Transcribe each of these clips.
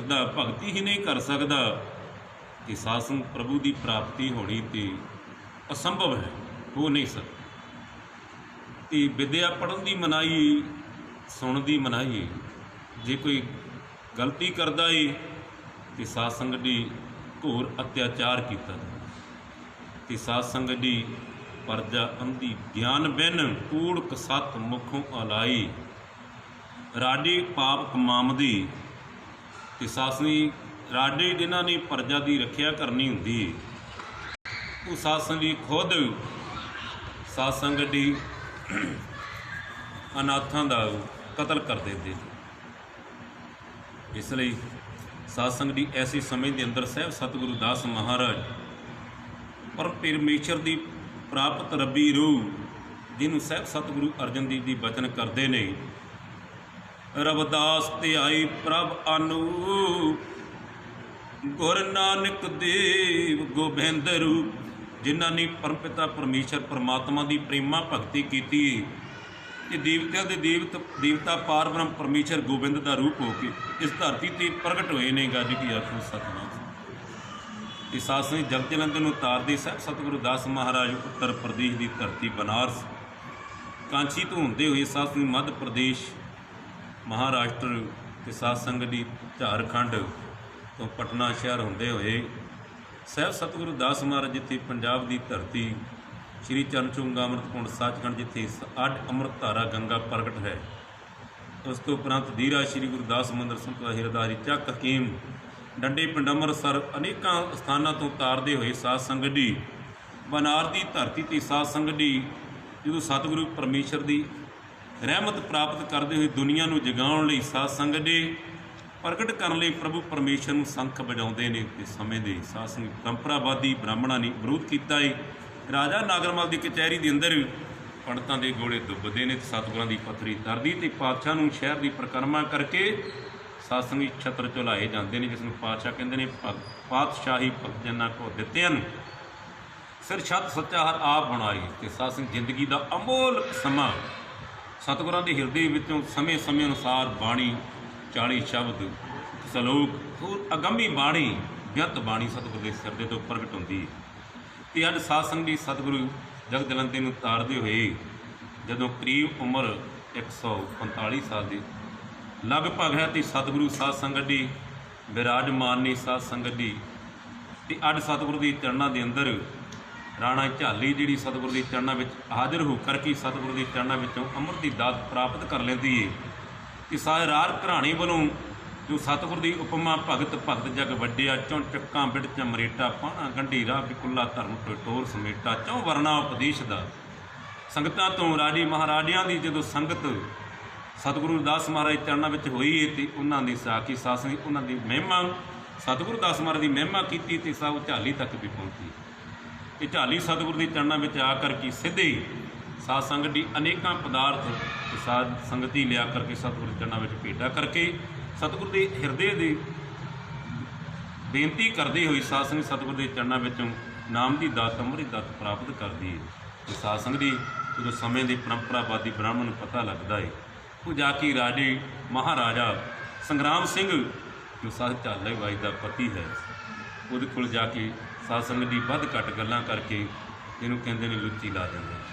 सकता, भगती ही नहीं कर सकता कि सासन प्रभु की प्राप्ति होनी तो असंभव है, हो नहीं सकती। तो विद्या पढ़न की मनाही, सुन की मनाही, जे कोई गलती करता है तो साध संगत की घोर अत्याचार किया, तो साध संगत की परजा अंधी ज्ञान बिन कूड़ कसत मुखों अलाई, राडे पाप कमामदी। तो सासनी राडे जिन्हों ने परजा की रखिया करनी होंगी, वो सासन की खुद साध संगत की अनाथां का कतल कर देते। इसलिए साध संगत की ऐसी समय के अंदर सहब सतगुरु दास महाराज पर परमेश्वर की प्राप्त रबी रूह, जिन्होंने सहब सतगुरु अर्जन देव जी बचन करते हैं, रविदास ते आई प्रभ अनूप, गुर नानक देव गोबिंद रूप। जिन्हों ने परमपिता परमेश्वर परमात्मा की प्रेमा भगती की, देवत्या के देवता पार ब्रह्म परमेश्वर गोबिंद का रूप हो के इस धरती पर प्रगट हुए ने। गज की आखो सतनाम। इस आसनी जगत जलंधर में उतारते सहब सतगुरु दास महाराज उत्तर प्रदेश की धरती बनारस कांची तो होंदे हुए सासनी मध्य प्रदेश, महाराष्ट्र ते साध संगत की झारखंड तो पटना शहर होंदे हुए सहब सतगुरु दास महाराज जिथे पंजाब की धरती श्री चरण चूंगा अमृत कुंड सचखंड जिथे अड अमृत धारा गंगा प्रगट है। उस तो उपरंत धीरा श्री गुरुदास मंदिर संतवा हिरदारी चक हकीम डंडे पिंड अमृतसर अनेकों स्थानों तो तारते हुए साध संगत जी बनार की धरती ते साध संगत जी जो सतगुरु परमेश्वर की रहमत प्राप्त करते हुए दुनिया को जगाउण लई साध संगत जी प्रगट करने लई प्रभु परमेश्वर को संख बजाते हैं। इस समय के साध संगत परंपरावादी ब्राह्मणों ने विरोध किया है। राजा नागरमल की कचहरी के अंदर पंडितों के गोले दुबते हैं, सतगुरां की पथरी तरदी, तो पातशाह को शहर की परिक्रमा करके साध संगत छत्र झुलाए जाते हैं, जिसनूं पातशाह कहते हैं पातशाही भगत जनां को दित्ते हैं, सिर छत सच्चा हर आप बनाई। तो साध संगत जिंदगी का अमोल समा सतगुरां के हिरदे विचों समय समय अनुसार बाणी 40 शब्द सलोक होर अगंमी बाणी व्यत बाणी सतगुर के सिरदे तो प्रगट होंदी है। तो अज साध संगत जी सतगुरु जगत जलंधर में उतारते हुए जदों करीब उम्र 145 साल की लगभग है, तो सतगुरु साध संगत जी विराजमान ने। साध संगत जी तो अज सतगुरु के चरणों के अंदर राणा झाली जी सतगुरु के चरणों में हाजिर होकर के सतगुरु के चरणों में अमृत की दात प्राप्त कर लेंदी है। कि सारे राज घराणे वालों जो सतगुर की उपमा भगत भगत जग वड्डिया, चौं चक्कां बिड़ चमरेटा, पाणा गंढी राह बिकुला धर्म टटोर समेटा, चौं वरना उपदेश दा। संगतां तो राजे महाराजियां की जो संगत सतगुरु दास महाराज चरणों में हुई है, तो उन्होंने साखी सासनी उन्होंने महिमा सतगुरु दास महाराज की महिमा की, तो सब झाली तक भी पहुँची। तो झाली सतगुर के चरणों में आकर के सीधे साध संगत की अनेकों पदार्थ साध संगत ही लिया करके सतगुरु चरणों में भेटा करके सतगुरु के हिरदे की बेनती करते हुए साध संगत सतगुरु के चरणों में नाम की दात अमृत दात प्राप्त करती है। तो साध संगत जी जो समय की परंपरावादी ब्राह्मण पता लगता है, वो जाके राजे महाराजा संग्राम सिंह जो साध झाले बाई का पति है, वो कोल जाके साध संगत जी वध घट गल्लां करके जिन्होंने कहते हैं लुच्ची ला देंगे।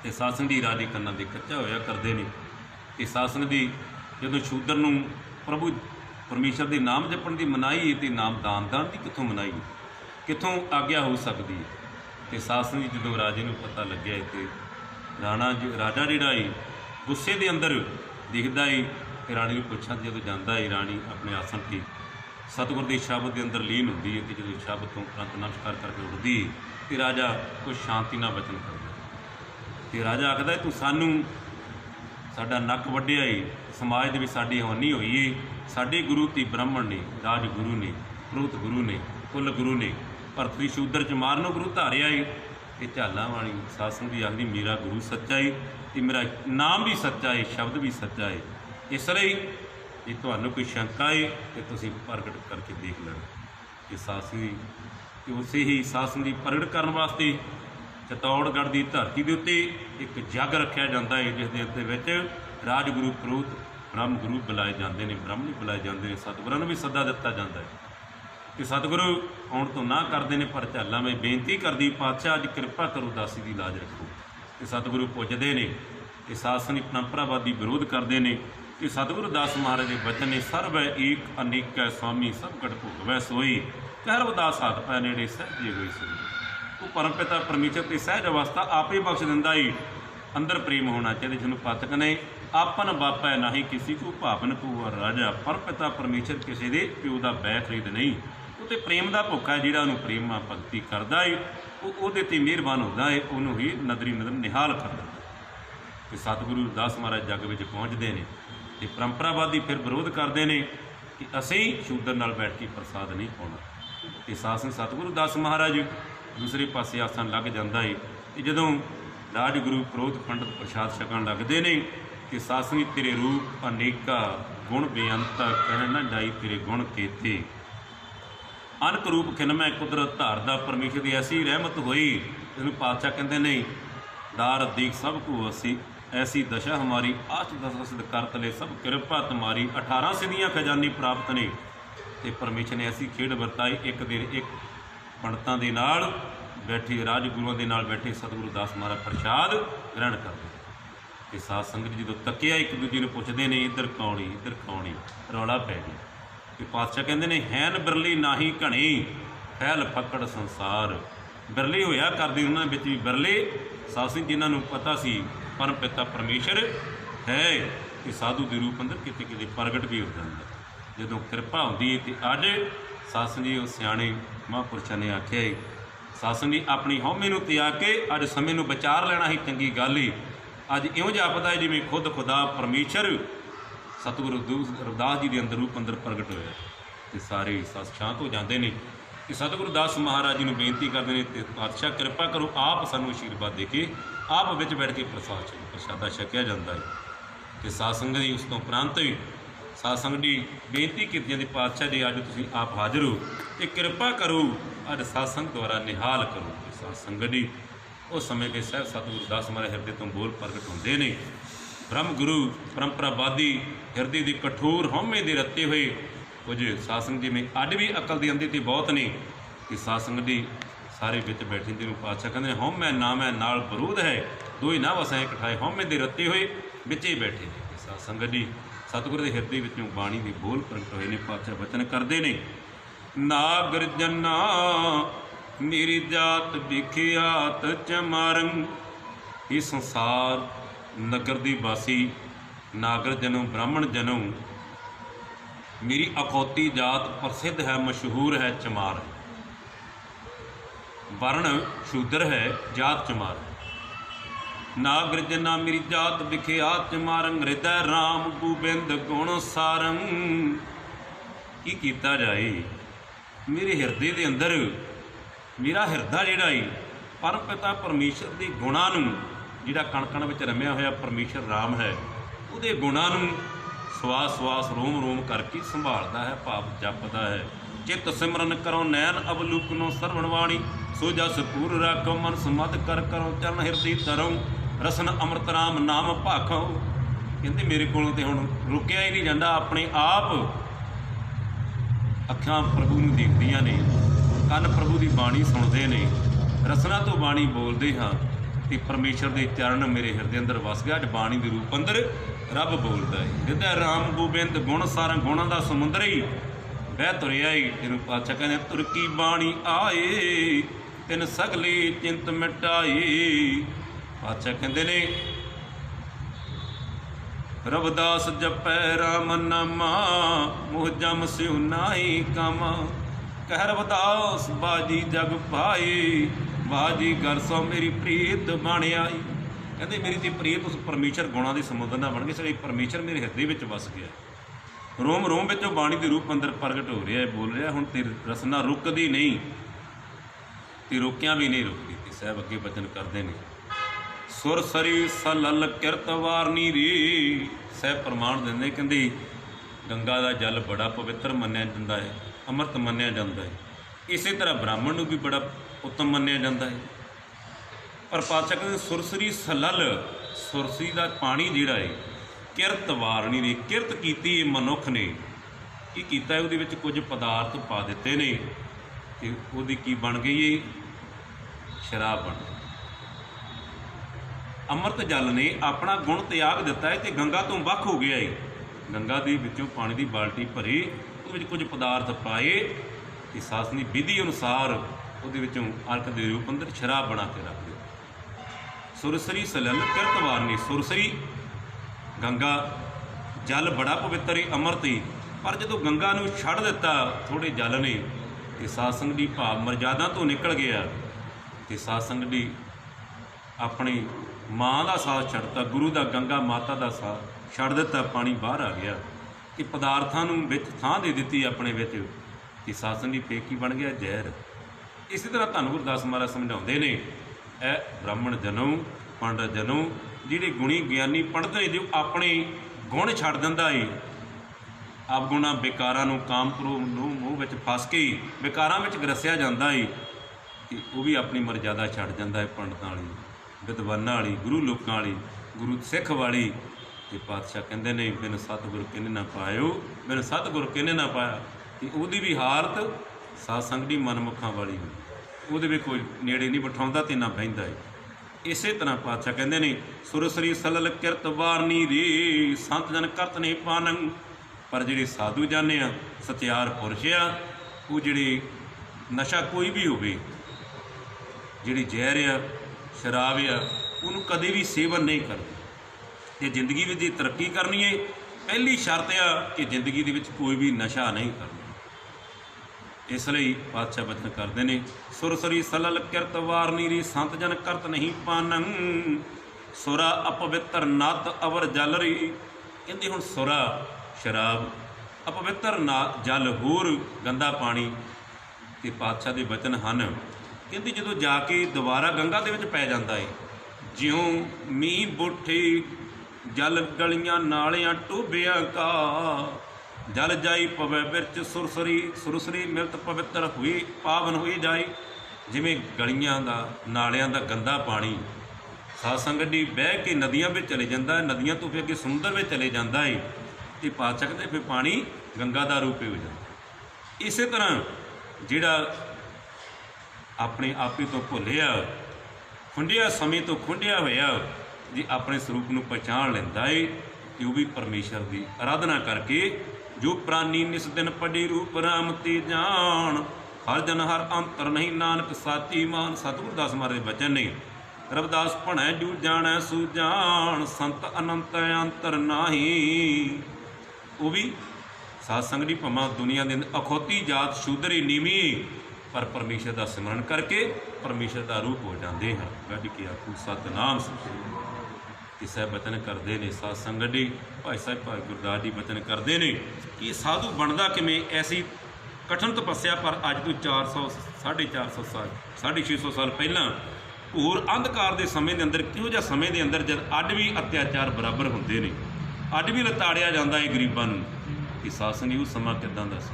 तो साध संगत जी राजे कन्ना दे कच्चा होया करते हैं। तो साध संगत जी जो शूदर नूं प्रभु परमेश्वर के नाम जपण की मनाही है, तो नाम दान की कितों मनाही, कितों आग्या हो सकती है। तो साध संगत जी जो राजे नूं पता लग्या है, तो राजा जिहड़ा है गुस्से के अंदर दिखता है, तो राणी नूं पुछां जो जाता है, राणी अपने आसन की सतगुर के शब्द के अंदर लीन होती है। तो जो शब्द तो तुरंत नमस्कार करके उठती है, तो राजा कुछ शांति नाल वचन करता। तो राजा आखदा तू सानू साडा नक वड्डिया है, समाज में साडी हानि हुई है, साडे गुरु ती ब्राह्मण ने, राजगुरु ने, पुरोहित गुरु ने, कुल गुरु ने, पर तुसीं शूदर च मारनो गुरु धारिया है। ये झालां वाली साध संगत जी आखदी मेरा गुरु सच्चा है, तो मेरा नाम भी सच्चा है, शब्द भी सच्चा है। इसलिए जे तुहानूं कोई शंका है तो तुसीं प्रगट करके देख लेना। कि साध संगत जी उसे ही साध संगत जी प्रगट करने वास्ते चित्तौड़गढ़ की धरती के उत्ते एक जग रखा जाता है, जिस दे उत्ते विच राजगुरु पुरोहित ब्रह्म गुरु बुलाए जाते हैं, ब्राह्मणी बुलाए जाते हैं, सतगुਰਾਂ ਨੂੰ भी सदा दिता जाता है कि सतगुरु आउण तो ना करते हैं। पर झाला मैं बेनती करदी पातशाह अज कृपा करो दासी की लाज रखो। कि सतगुरु पुजते हैं कि शासनिक परंपरावादी विरोध करते हैं कि सतगुरु दास महाराज के वचन ने सर्व एक अनेक स्वामी सब घट भोगवै सोई कहर उदास हाथ पै नेड़े सहजे होई सोई। वो परमपिता परमेश्वर की सहज अवस्था आप ही बख्श दिंदा ही। अंदर प्रेम होना चाहिए। जिन्होंने पाठक ने आपन बापै नाही किसी को भावन को राजा। परमपिता परमेश्वर किसी के प्यो का बै खरीद नहीं। वो तो प्रेम का भुखा है जिहड़ा उन्होंने प्रेम भगती करता है वो ते मेहरबान होता है, उन्होंने ही नदरी नदर निहाल कर दिता। कि सतगुरु दास महाराज जग में पहुँचते हैं तो परंपरावादी फिर विरोध करते हैं कि असीं शूदर नाल बैठ के प्रसाद नहीं पाउणा। तो शासन सतगुरु दास महाराज दूसरे पासे आसन लग जाता है। तो जदों राजगुरु पुरोहित पंडित प्रसाद छकण लगते हैं कि शासनी तेरे रूप अनेका गुण बेअंत कह न जाई तेरे गुण केते। अनक रूप खिनमै कुदरत धारदा परमेश्वर की ऐसी रहमत हुई। इसनूं पातशाह कहते नहीं दार दीख सब को असी ऐसी दशा हमारी आठ दस करत ले सब कृपा तुम्हारी। 18 सिद्धियाँ खजाने प्राप्त ने। तो परमेश्वर ने ऐसी खेड वरताई। एक दिन एक पंडितां दे नाल बैठे राजगुरुओं के नाल बैठे सतगुरु दास महाराज प्रसाद ग्रहण करते। तो साध संगत जो तकिया एक दूजे को पुछते हैं इधर कौनी इधर कौनी रौला पै गया। कि पातशाह कहते हैं हैन बिरली नाही घनी फैल फकड़ संसार। बिरली होया करदी उन्होंने बिच भी बिरले सासी जिन्होंने पता सी परम पिता परमेश्वर है कि साधु के रूप अंदर किते किते प्रगट भी हो जाता। जदों कृपा होती है तो अज सासन जी उस सियाणे महापुरुषों ने आख्या है सासन जी अपनी हौमे नूं त्याग के अज समय नूं विचार लेना ही चंगी गल ही। अज इउं जापदा है जिवें खुद खुदा परमेश्वर सतगुरु रविदास जी के अंदर रूप अंदर प्रगट होया। तो सारे सस शांत हो जाते हैं कि सतगुरु दास महाराज जी को बेनती करते हैं पातशाह कृपा करो आप सानू आशीर्वाद दे के आप विच बैठ के प्रसादा छकिया जाता है। कि साध संगत जी उस तो उपरंत भी साध संगत जी बेनती की जाती पातशाह जी अज तुसीं आप हाजिर हो तो कृपा करो अज सत्संग द्वारा निहाल करो। साध संगत जी उस समय के सह सतगुरु दास महाराज हिरदे तो बोल प्रगट होंदे ने। ब्रह्म गुरु परंपरावादी हिरदे की कठोर हौमे दे रत्ते हुए कुछ साध संगत जी में अज भी अकल की अंधी तो बहुत ने। कि साध संगत जी सारे बिच बैठे जिन्होंने पातशाह कहते हौमै नामै नाल विरोध है दो ही ना वसाए कठाए हौमे दे रत्ते हुए बिचे बैठे ने। कि साध संगत जी सतगुरु के हिरदे विचों बाणी के बोल प्रगट हुए ने। पातशाह वचन करते ने नागर जन्ना मेरी जात विख्यात चमारंग। ये संसार नगर दी वासी नागर जनों ब्राह्मण जनों मेरी अखौती जात प्रसिद्ध है मशहूर है चमार। वर्ण शूद्र है जात चमार। नागर जना मेरी जात विख्यात चमारंग हृदय राम गोबिंद गुण सारंग। की कीता जाए मेरे हिरदे के अंदर मेरा हिरदा जिहड़ा है परम पिता परमेश्वर के गुणां नूं जिहड़ा कण कण विच रमिया होया परमेश्वर राम है उहदे गुणां नूं सवास सवास रोम रोम करके संभालता है भाव जपदा है। चित सिमरन करो नैन अवलुकनो सरवण वाणी सो जस पूर राखो मन समद कर करो चरण हिरदी धरो रसन अमृत राम नाम भाखो। कहते मेरे को हुण रुकिया ही नहीं जाता अपने आप अखां प्रभु नूं देखदियां ने ਕੰਨ प्रभु की बाणी सुनते ने रसना तो बाणी बोलते हाँ कि परमेश्वर के चरण मेरे हिरदे अंदर वस गया। अज बाणी के रूप अंदर रब बोलता है। हृदय राम गोबिंद गुण सारा गुणों का समुंदर ही बह तुरया ही जिन्हों पातशाह कहते तुरकी बाणी आए तिन सगली चिंत मिटाए। पातशाह कहते ने रविदास जपै राम नामा मोह जम स्यु नाई कामा। कह रविदास बाजी जग पाए बाजी घर सौ मेरी प्रीत बन आई। कहते मेरी तो प्रीत उस परमेश्वर गुणों के समुद्र ना बन गई। इसलिए परमेश्वर मेरे हिरदे में वस गया। रोम रोम में बाणी के रूप अंदर प्रगट हो रहा है बोल रहा हुण तेरी रसना रुकदी नहीं तो रोकिया भी नहीं रुकती। तो साहब अगे वचन करते हैं सुर सरी सलल किरत वारनी रे। साहब प्रमाण देंदे कहते गंगा का जल बड़ा पवित्र मन्निया जाता है अमृत मन्निया जाता है। इस तरह ब्राह्मण को भी बड़ा उत्तम मन्निया जाता है। पर पातशाह कहते सुरसरी सलल सुरसरी का पानी जिहड़ा है ਕਿਰਤ ਵਾਰਣੀ ਨੇ। ਕਿਰਤ ਕੀਤੀ ਇਹ ਮਨੁੱਖ ਨੇ, ਕੀ ਕੀਤਾ? ਉਹਦੇ ਵਿੱਚ ਕੁਝ ਪਦਾਰਥ ਪਾ ਦਿੱਤੇ ਨੇ ਅਤੇ ਉਹਦੀ ਕੀ ਬਣ ਗਈ? ਸ਼ਰਾਬ ਬਣ ਗਈ। ਅੰਮ੍ਰਿਤ ਜਲ ਨੇ ਆਪਣਾ ਗੁਣ ਤਿਆਗ ਦਿੱਤਾ ਹੈ ਅਤੇ ਗੰਗਾ ਤੋਂ ਵੱਖ ਹੋ ਗਿਆ ਹੈ। ਗੰਗਾ ਦੇ ਵਿੱਚੋਂ ਪਾਣੀ ਦੀ ਬਾਲਟੀ ਭਰੀ, ਉਹਦੇ ਵਿੱਚ ਕੁਝ ਪਦਾਰਥ ਪਾਏ ਅਤੇ ਸ਼ਾਸਨੀ ਵਿਧੀ ਅਨੁਸਾਰ ਉਹਦੇ ਵਿੱਚੋਂ ਅਰਕ ਦੇ ਰੂਪ ਅੰਦਰ ਸ਼ਰਾਬ ਬਣਾ ਕੇ ਰੱਖ ਦਿਓ। ਸੁਰਸਰੀ ਸਲਲ ਕਿਰਤ ਵਾਰਨੀ। ਸੁਰਸਰੀ ਗੰਗਾ ਜਲ ਬੜਾ ਪਵਿੱਤਰ ਹੀ ਅੰਮ੍ਰਿਤ ਹੀ, ਪਰ ਜਦੋਂ ਗੰਗਾ ਨੂੰ ਛੱਡ ਦਿੱਤਾ ਥੋੜ੍ਹੇ ਜਲ ਨੇ ਅਤੇ ਸਾਸੰਗ ਦੀ ਭਾਵ ਮਰਜ਼ਾਦਾ ਤੋਂ ਨਿਕਲ ਗਿਆ ਅਤੇ ਸਾਸੰਗ ਦੀ ਆਪਣੀ ਮਾਂ ਦਾ ਸਾਥ ਛੱਡਤਾ, ਗੁਰੂ ਦਾ, ਗੰਗਾ ਮਾਤਾ ਦਾ ਸਾਥ ਛੱਡ ਦਿੱਤਾ, ਪਾਣੀ ਬਾਹਰ ਆ ਗਿਆ ਕਿ ਪਦਾਰਥਾਂ ਨੂੰ ਵਿੱਚ ਥਾਂ ਦੇ ਦਿੱਤੀ ਆਪਣੇ ਵਿੱਚ ਕਿ ਸਾਸੰਗ ਦੀ ਫੇਕੀ ਬਣ ਗਿਆ ਜ਼ਹਿਰ। ਇਸੇ ਤਰ੍ਹਾਂ ਧੰਨ ਗੁਰਦਾਸ ਮਹਾਰਾਜ ਸਮਝਾਉਂਦੇ ਨੇ, ਇਹ ਬ੍ਰਾਹਮਣ ਜਨਮ ਪੰਡਤ ਜਨਮ ਜਿਹੜੇ ਗੁਣੀ ਗਿਆਨੀ ਪੰਡਤ ਨੇ, ਜੋ ਆਪਣੇ ਗੁਣ ਛੱਡ ਦਿੰਦਾ ਏ, ਆਪਗੁਣਾ ਵਿਕਾਰਾਂ ਨੂੰ, ਕਾਮ ਕ੍ਰੋਧ ਨੂੰ ਮੂੰਹ ਵਿੱਚ ਫਸ ਕੇ ਵਿਕਾਰਾਂ ਵਿੱਚ ਗਰਸਿਆ ਜਾਂਦਾ ਏ ਅਤੇ ਉਹ ਵੀ ਆਪਣੀ ਮਰਜ਼ਾਦਾ ਛੱਡ ਜਾਂਦਾ ਹੈ। ਪੰਡਤਾਂ ਵਾਲੀ, ਵਿਦਵਾਨਾਂ ਵਾਲੀ, ਗੁਰੂ ਲੋਕਾਂ ਵਾਲੀ, ਗੁਰੂ ਸਿੱਖ ਵਾਲੀ। ਅਤੇ ਪਾਤਸ਼ਾਹ ਕਹਿੰਦੇ ਨੇ, ਬਿਨ ਸਤਿਗੁਰ ਕਿਨੇ ਨਾ ਪਾਇਓ, ਬਿਨ ਸਤਿਗੁਰ ਕਿਨੇ ਨਾ ਪਾਇਆ। ਅਤੇ ਉਹਦੀ ਵੀ ਹਾਲਤ ਸਾਧ ਸੰਗ ਦੀ ਮਨਮੁਖਾਂ ਵਾਲੀ ਹੋਈ, ਉਹਦੇ ਵੀ ਕੋਈ ਨੇੜੇ ਨਹੀਂ ਬਿਠਾਉਂਦਾ ਅਤੇ ਨਾ ਬਹਿੰਦਾ ਹੈ। ਇਸੇ ਤਰ੍ਹਾਂ ਪਾਤਸ਼ਾਹ ਕਹਿੰਦੇ ਨੇ, ਸੁਰਸਰੀ ਸਲਲ ਕਿਰਤ ਵਾਰਨੀ ਰੇ, ਸੰਤ ਜਨ ਕਰਤ ਨੇ ਪਾਨੰ। ਪਰ ਜਿਹੜੇ ਸਾਧੂ ਜਾਨੇ ਆ, ਸਤਿਆਰ ਪੁਰਸ਼ ਆ, ਉਹ ਜਿਹੜੇ ਨਸ਼ਾ ਕੋਈ ਵੀ ਹੋਵੇ, ਜਿਹੜੀ ਜ਼ਹਿਰ ਆ, ਸ਼ਰਾਬ ਆ, ਉਹਨੂੰ ਕਦੇ ਵੀ ਸੇਵਨ ਨਹੀਂ ਕਰਦੇ। ਅਤੇ ਜ਼ਿੰਦਗੀ ਵਿੱਚ ਜੇ ਤਰੱਕੀ ਕਰਨੀ ਹੈ, ਪਹਿਲੀ ਸ਼ਰਤ ਆ ਕਿ ਜ਼ਿੰਦਗੀ ਦੇ ਵਿੱਚ ਕੋਈ ਵੀ ਨਸ਼ਾ ਨਹੀਂ ਕਰਨਾ। ਇਸ ਲਈ ਪਾਤਸ਼ਾਹ ਬਚਨ ਕਰਦੇ ਨੇ, ਸੁਰਸਰੀ ਸਲਲ ਕਿਰਤ ਵਾਰਨੀ ਰੀ, ਸੰਤ ਜਨ ਕਰਤ ਨਹੀਂ ਪਾਨੰ। ਸੁਰਾ ਅਪਵਿੱਤਰ ਨੱਤ ਅਵਰ ਜਲ ਰੀ। ਕਹਿੰਦੇ ਹੁਣ ਸੁਰਾ ਸ਼ਰਾਬ, ਅਪਵਿੱਤਰ ਜਲ ਹੋਰ ਗੰਦਾ ਪਾਣੀ। ਅਤੇ ਪਾਤਸ਼ਾਹ ਦੇ ਬਚਨ ਹਨ, ਕਹਿੰਦੇ ਜਦੋਂ ਜਾ ਕੇ ਦੁਬਾਰਾ ਗੰਗਾ ਦੇ ਵਿੱਚ ਪੈ ਜਾਂਦਾ ਹੈ, ਜਿਉਂ ਮੀਂਹ ਬੋਠੇ ਜਲ ਗਲੀਆਂ ਨਾਲਿਆਂ ਟੋਭਿਆਂ ਕਾ, ਜਲ ਜਾਈ ਪਵੈ ਬਿਰਚ ਸੁਰਸਰੀ, ਸੁਰਸਰੀ ਮਿਲਤ ਪਵਿੱਤਰ ਹੋਈ ਪਾਵਨ ਹੋਈ ਜਾਈ। ਜਿਵੇਂ ਗਲੀਆਂ ਦਾ, ਨਾਲਿਆਂ ਦਾ ਗੰਦਾ ਪਾਣੀ ਸਾਧ ਸੰਗਤ ਦੀ ਬਹਿ ਕੇ ਨਦੀਆਂ ਵਿੱਚ ਚਲੇ ਜਾਂਦਾ ਹੈ, ਨਦੀਆਂ ਤੋਂ ਫਿਰ ਅੱਗੇ ਸਮੁੰਦਰ ਵਿੱਚ ਚਲੇ ਜਾਂਦਾ ਹੈ ਅਤੇ ਪਾਤਸ਼ਾਹ ਕਹਿੰਦੇ ਫਿਰ ਪਾਣੀ ਗੰਗਾ ਦਾ ਰੂਪ ਹੀ ਹੋ ਜਾਂਦਾ। ਇਸੇ ਤਰ੍ਹਾਂ ਜਿਹੜਾ ਆਪਣੇ ਆਪੇ ਤੋਂ ਭੁੱਲਿਆ, ਖੁੰਡਿਆ, ਸਮੇਂ ਤੋਂ ਖੁੰਡਿਆ ਹੋਇਆ, ਜੇ ਆਪਣੇ ਸਰੂਪ ਨੂੰ ਪਛਾਣ ਲੈਂਦਾ ਏ ਅਤੇ ਉਹ ਵੀ ਪਰਮੇਸ਼ਰ ਦੀ ਆਰਾਧਨਾ ਕਰਕੇ, ਜੋ ਪ੍ਰਾਨੀ ਨਿਸ ਦਿਨ ਪੜੀ ਰੂਪ ਰਾਮ ਤੇ ਜਾਣ, ਹਰ ਜਨ ਹਰ ਅੰਤਰ ਨਹੀਂ ਨਾਨਕ ਸਾਚੀ ਮਾਨ। ਸਤਿਗੁਰੂ ਦਾਸ ਮਹਾਰਾਜ ਦੇ ਬਚਨ ਨੇ, ਰਵਿਦਾਸ ਭਣੈ ਜੂ ਜਾਣੈ ਸੁਜਾਨ, ਸੰਤ ਅਨੰਤ ਅੰਤਰ ਨਾਹੀ। ਉਹ ਵੀ ਸਾਧ ਸੰਗਤ ਦੀ ਭਾਵਾਂ ਦੁਨੀਆ ਦੇ ਅੰਦਰ ਅਖੌਤੀ ਜਾਤ ਸ਼ੂਦਰੀ ਨੀਵੀਂ, ਪਰ ਪਰਮੇਸ਼ਰ ਦਾ ਸਿਮਰਨ ਕਰਕੇ ਪਰਮੇਸ਼ਰ ਦਾ ਰੂਪ ਹੋ ਜਾਂਦੇ ਹਨ। ਗੱਜ ਕੇ ਆਖੂ ਸਤਿਨਾਮ ਸਤਿ। ਕਿਸੇ ਬਚਨ ਕਰਦੇ ਨੇ ਸਾਧ ਸੰਗਤ ਦੀ, ਭਾਈ ਸਾਹਿਬ ਭਾਈ ਗੁਰਦਾਸ ਜੀ ਬਚਨ ਕਰਦੇ ਨੇ ਕਿ ਇਹ ਸਾਧੂ ਬਣਦਾ ਕਿਵੇਂ? ਐਸੀ ਕਠਿਨ ਤਪੱਸਿਆ, ਪਰ ਅੱਜ ਤੋਂ 400 450 ਸਾਲ 650 ਸਾਲ ਪਹਿਲਾਂ ਘੋਰ ਅੰਧਕਾਰ ਦੇ ਸਮੇਂ ਦੇ ਅੰਦਰ, ਕਿਹੋ ਜਿਹਾ ਸਮੇਂ ਦੇ ਅੰਦਰ ਜਦ ਅੱਡ ਵੀ ਅਤਿਆਚਾਰ ਬਰਾਬਰ ਹੁੰਦੇ ਨੇ, ਅੱਡ ਵੀ ਲਤਾੜਿਆ ਜਾਂਦਾ ਹੈ ਗਰੀਬਾਂ ਨੂੰ, ਕਿ ਸਾਧ ਸੰਗਤ ਉਹ ਸਮਾਂ ਕਿੱਦਾਂ ਦਾ ਸੀ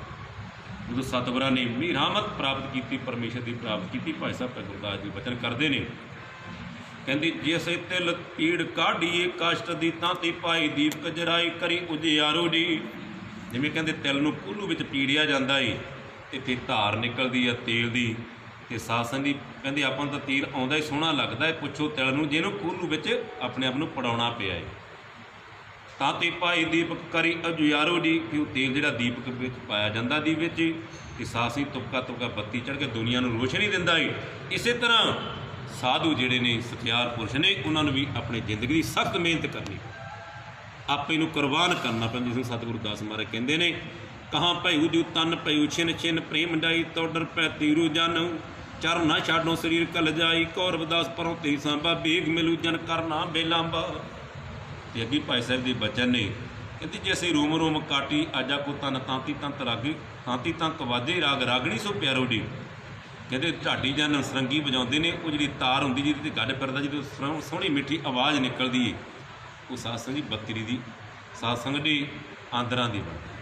ਜਦੋਂ ਸਤਿਗੁਰਾਂ ਨੇ ਵੀ ਰਹਿਮਤ ਪ੍ਰਾਪਤ ਕੀਤੀ, ਪਰਮੇਸ਼ਰ ਦੀ ਪ੍ਰਾਪਤ ਕੀਤੀ। ਭਾਈ ਸਾਹਿਬ ਭਾਈ ਗੁਰਦਾਸ ਜੀ ਬਚਨ ਕਰਦੇ ਨੇ, ਕਹਿੰਦੇ ਜਿਸ ਤਿਲ ਪੀੜ ਕਾਢੀਏ ਕਸ਼ਟ ਦੀ, ਤਾਂ ਤੇ ਪਾਈ ਦੀਪਕ ਜਰਾਈ ਕਰੀ ਉਜਿਆਰੋ ਜੀ। ਜਿਵੇਂ ਕਹਿੰਦੇ ਤਿਲ ਨੂੰ ਕੋਹਲੂ ਵਿੱਚ ਪੀੜਿਆ ਜਾਂਦਾ ਏ, ਇੱਥੇ ਧਾਰ ਨਿਕਲਦੀ ਆ ਤੇਲ ਦੀ, ਅਤੇ ਸਾਧ ਸੰਗਤ ਦੀ ਕਹਿੰਦੇ ਆਪਾਂ ਨੂੰ ਤਾਂ ਤੇਲ ਆਉਂਦਾ ਹੀ ਸੋਹਣਾ ਲੱਗਦਾ ਹੈ, ਪੁੱਛੋ ਤਿਲ ਨੂੰ ਜਿਹਨੂੰ ਕੋਹਲੂ ਵਿੱਚ ਆਪਣੇ ਆਪ ਨੂੰ ਪੜਾਉਣਾ ਪਿਆ ਏ। ਤਾਂ ਤੇ ਪਾਈ ਦੀਪਕ ਕਰੀ ਉਜਿਆਰੋ ਜੀ, ਕਿ ਉਹ ਤੇਲ ਜਿਹੜਾ ਦੀਪਕ ਵਿੱਚ ਪਾਇਆ ਜਾਂਦਾ ਦੀ ਵਿੱਚ, ਕਿ ਸਾਧ ਸੰਗਤ ਤੁਪਕਾ ਤੁਪਕਾ ਬੱਤੀ ਚੜ੍ਹ ਕੇ ਦੁਨੀਆ ਨੂੰ ਰੋਸ਼ਨੀ ਦਿੰਦਾ ਏ। ਇਸੇ ਤਰ੍ਹਾਂ ਸਾਧੂ ਜਿਹੜੇ ਨੇ, ਸਤਿਆਰ ਪੁਰਸ਼ ਨੇ, ਉਹਨਾਂ ਨੂੰ ਵੀ ਆਪਣੀ ਜ਼ਿੰਦਗੀ ਦੀ ਸਖਤ ਮਿਹਨਤ ਕਰਨੀ, ਆਪੇ ਨੂੰ ਕੁਰਬਾਨ ਕਰਨਾ ਪੈਂਦਾ। ਜਿਸ ਨੂੰ ਸਤਿਗੁਰੂ ਦਾਸ ਮਹਾਰਾਜ ਕਹਿੰਦੇ ਨੇ, ਕਹਾਂ ਭੈਉ ਜੂ ਤਨ ਭੈਉ ਛਿਨ ਛਿਨ ਪ੍ਰੇਮ ਜਾਈ, ਤੋ ਡਰ ਪੈ ਤੀਰੂ ਜਨ ਚਰਨ ਨਾ ਛਾਡੋ ਸਰੀਰ ਕਲ ਜਾਈ, ਕੌਰ ਰਵਿਦਾਸ ਪਰੋਂ ਤੇ ਸਾਂਭਾ ਬੇਗ ਮਿਲੂ ਜਨ ਕਰਨਾ ਬੇਲਾਂਬਾ। ਅਤੇ ਅੱਗੇ ਭਾਈ ਸਾਹਿਬ ਦੇ ਬਚਨ ਨੇ, ਕਹਿੰਦੇ ਜੇ ਅਸੀਂ ਰੋਮ ਰੋਮ ਕਾਟੀ ਆਜਾ ਕੋ ਤਨ ਤਾਂਤੀ ਤੰਤ ਰਾਗੀ, ਤਾਂਤੀ ਤੰਤ ਵਾਜੇ ਰਾਗ ਰਾਗਣੀ ਸੋ ਪਿਆਰੋ ਜੀ। ਕਹਿੰਦੇ ਢਾਡੀ ਜਨ ਸਰੰਗੀ ਵਜਾਉਂਦੇ ਨੇ, ਉਹ ਜਿਹੜੀ ਤਾਰ ਹੁੰਦੀ ਜਿਹਦੇ 'ਤੇ ਗੱਡ ਫਿਰਦਾ, ਜਦੋਂ ਸੋਹਣੀ ਮਿੱਠੀ ਆਵਾਜ਼ ਨਿਕਲਦੀ ਹੈ, ਉਹ ਸਾਧ ਸੰਗਤ ਦੀ ਬੱਕਰੀ ਦੀ, ਸਾਧ ਸੰਗਤ ਦੀ ਆਂਦਰਾਂ ਦੀ ਬਣਦੀ।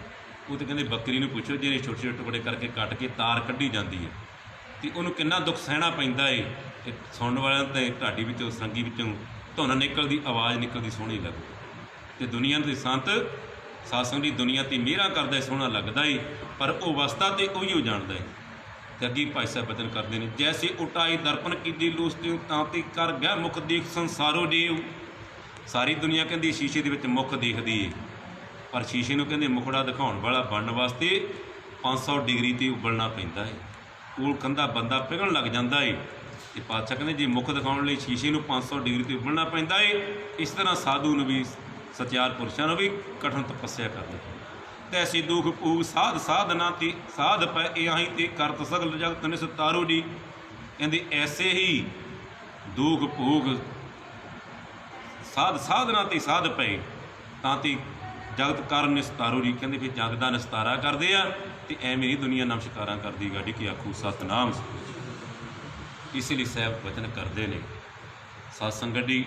ਉਹ ਤਾਂ ਕਹਿੰਦੇ ਬੱਕਰੀ ਨੂੰ ਪੁੱਛੋ, ਜਿਹੜੇ ਛੋਟੇ ਛੋਟੇ ਟੁਕੜੇ ਕਰਕੇ ਕੱਟ ਕੇ ਤਾਰ ਕੱਢੀ ਜਾਂਦੀ ਹੈ, ਅਤੇ ਉਹਨੂੰ ਕਿੰਨਾ ਦੁੱਖ ਸਹਿਣਾ ਪੈਂਦਾ ਏ। ਸੁਣਨ ਵਾਲਿਆਂ 'ਤੇ ਢਾਡੀ ਵਿੱਚੋਂ ਸਰੰਗੀ ਵਿੱਚੋਂ ਧੁਨ ਨਿਕਲਦੀ, ਆਵਾਜ਼ ਨਿਕਲਦੀ ਸੋਹਣੀ ਲੱਗਦੀ। ਤੇ ਦੁਨੀਆ ਦੇ ਸੰਤ ਸਾਧ ਸੰਗਤ ਦੀ ਦੁਨੀਆ ਤੇ ਮਿਹਰਾਂ ਕਰਦਾ ਸੋਹਣਾ ਲੱਗਦਾ ਏ, ਪਰ ਉਹ ਵਸਤਾ ਤੇ ਉਹੀ ਹੋ ਜਾਣਦਾ ਏ। ਤੇ ਅੱਗੇ ਭਾਈ ਸਾਹਿਬ ਬਚਨ ਕਰਦੇ ਨੇ, ਜੈਸੇ ਉਟਾਈ ਦਰਪਣ ਕੀਦੀ ਲੂਸਤੇ ਤਾਂ ਤੇ ਕਰ ਗਿਆ ਮੁਖ ਦੇਖ ਸੰਸਾਰੋ ਦੇਵ। ਸਾਰੀ ਦੁਨੀਆ ਕਹਿੰਦੀ ਸ਼ੀਸ਼ੇ ਦੇ ਵਿੱਚ ਮੁੱਖ ਦੇਖਦੀ ਏ, ਪਰ ਸ਼ੀਸ਼ੇ ਨੂੰ ਕਹਿੰਦੇ ਮੁਖੜਾ ਦਿਖਾਉਣ ਵਾਲਾ ਬਣਨ ਵਾਸਤੇ 500 ਡਿਗਰੀ 'ਤੇ ਉਬਲਣਾ ਪੈਂਦਾ ਏ। ਕੋਲ ਕੰਧਾ ਬੰਦਾ ਪਿਘਲਣ ਲੱਗ ਜਾਂਦਾ ਏ। ਤੇ ਪਾਤਸ਼ਾਹ ਕਹਿੰਦੇ ਜੇ ਮੁੱਖ ਦਿਖਾਉਣ ਲਈ ਸ਼ੀਸ਼ੇ ਨੂੰ 500 ਡਿਗਰੀ 'ਤੇ ਉਬਲਣਾ ਪੈਂਦਾ ਏ, ਇਸ ਤਰ੍ਹਾਂ ਸਾਧੂ ਨੂੰ ਵੀ ਸਚਿਆਰ ਪੁਰਸ਼ਾਂ ਨੂੰ ਵੀ ਕਠਿਨ ਤਪੱਸਿਆ ਕਰਨੀ। ਤੈਸੀ ਦੁਖ ਭੂਗ ਸਾਧ ਸਾਧਨਾ ਤੇ ਸਾਧ ਪੈ ਆਹੀਂ ਤੇ ਕਰਤ ਸਗਲ ਜਗਤ ਨਿਸਤਾਰੋ ਜੀ। ਕਹਿੰਦੇ ਐਸੇ ਹੀ ਦੁਖ ਭੋਗ ਸਾਧ ਸਾਧਨਾ ਤੇ ਸਾਧ ਪਏ ਤਾਂ ਤੇ ਜਗਤ ਕਰ ਨਿਸਤਾਰੋ ਜੀ। ਕਹਿੰਦੇ ਫਿਰ ਜਗ ਦਾ ਨਿਸਤਾਰਾ ਕਰਦੇ ਆ ਤੇ ਐਵੇਂ ਹੀ ਦੁਨੀਆ ਨਮਸਕਾਰਾਂ ਕਰਦੀ ਗਾਡੀ ਕੀ ਆਖੂ ਸਤਨਾਮ। ਇਸ ਲਈ ਸਾਹਿਬ ਵਚਨ ਕਰਦੇ ਨੇ ਸਾਧ ਸੰਗਤ ਜੀ,